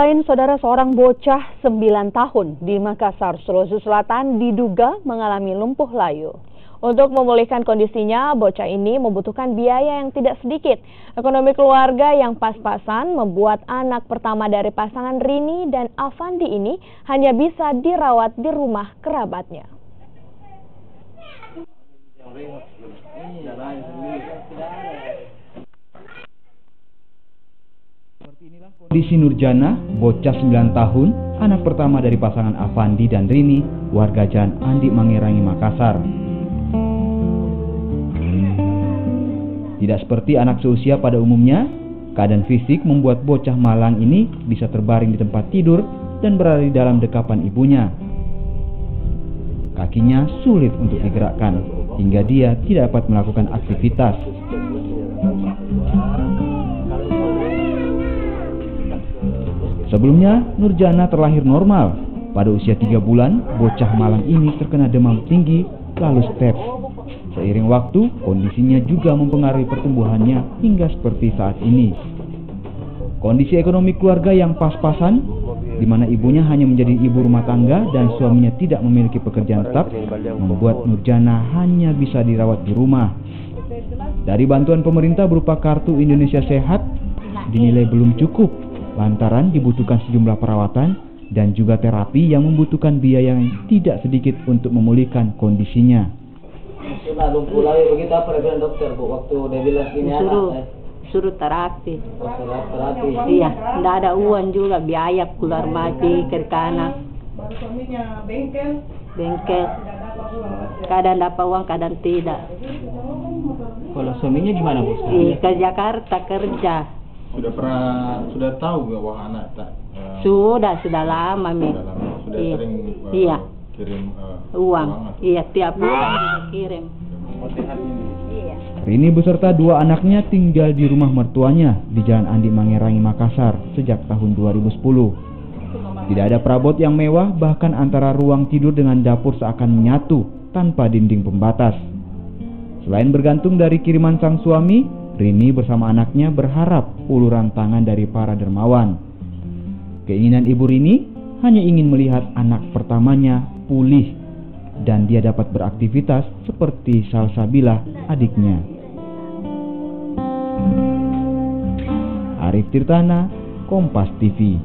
lain, saudara, seorang bocah 9 tahun di Makassar, Sulawesi Selatan diduga mengalami lumpuh layu. Untuk memulihkan kondisinya, bocah ini membutuhkan biaya yang tidak sedikit. Ekonomi keluarga yang pas-pasan membuat anak pertama dari pasangan Rini dan Afandi ini hanya bisa dirawat di rumah kerabatnya. Kondisi Nurjana, bocah 9 tahun, anak pertama dari pasangan Afandi dan Rini, warga Jalan Andi Mangerangi, Makassar. Tidak seperti anak seusia pada umumnya, keadaan fisik membuat bocah malang ini bisa terbaring di tempat tidur dan berada di dalam dekapan ibunya. Kakinya sulit untuk digerakkan, hingga dia tidak dapat melakukan aktivitas. Sebelumnya, Nurjana terlahir normal. Pada usia 3 bulan, bocah malang ini terkena demam tinggi lalu step. Seiring waktu, kondisinya juga mempengaruhi pertumbuhannya hingga seperti saat ini. Kondisi ekonomi keluarga yang pas-pasan, di mana ibunya hanya menjadi ibu rumah tangga dan suaminya tidak memiliki pekerjaan tetap, membuat Nurjana hanya bisa dirawat di rumah. Dari bantuan pemerintah berupa Kartu Indonesia Sehat, dinilai belum cukup, lantaran dibutuhkan sejumlah perawatan dan juga terapi yang membutuhkan biaya yang tidak sedikit untuk memulihkan kondisinya. Sudah lumpuh layu begitu, apa bilang dokter, Bu, waktu dia bilang ini suruh terapi. Terapi. Iya, tidak ada uang juga, biaya keluar mati ke anak. Baru suaminya bengkel. Kadang dapat uang, kadang tidak. Kalau suaminya gimana, Bu? Ke Jakarta kerja. Sudah tahu bahwa anak tak? Sudah lama, Mi. Sudah Iya. sering Iya. kirim uang. Iya, tiap bulan juga kirim. Iya. Rini beserta 2 anaknya tinggal di rumah mertuanya di Jalan Andi Mangerangi, Makassar sejak tahun 2010. Tidak ada perabot yang mewah, bahkan antara ruang tidur dengan dapur seakan menyatu tanpa dinding pembatas. Selain bergantung dari kiriman sang suami, Rini bersama anaknya berharap uluran tangan dari para dermawan. Keinginan ibu Rini hanya ingin melihat anak pertamanya pulih dan dia dapat beraktivitas seperti Salsabila, adiknya. Arif Tirtana, Kompas TV.